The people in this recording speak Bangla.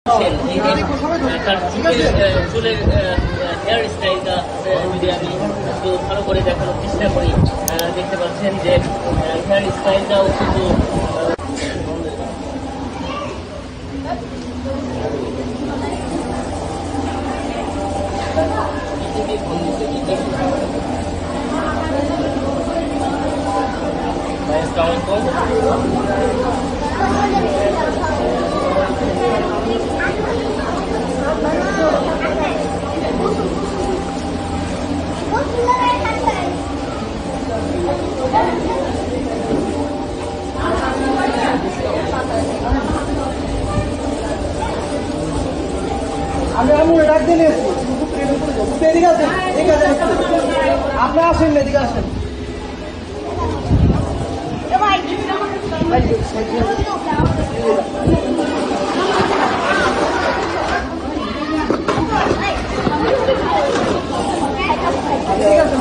তার চুলের হেয়ার স্টাইলটা যদি আমি একটু ভালো করে দেখানোর চেষ্টা করি, দেখতে পাচ্ছেন যে হেয়ার স্টাইলটাও কিন্তু আমি আমি ডাক দিয়ে এদিকে আসেন, এদিকে আসেন, আপনি আসেন না, এদিকে আসেন। ঠিক আছে,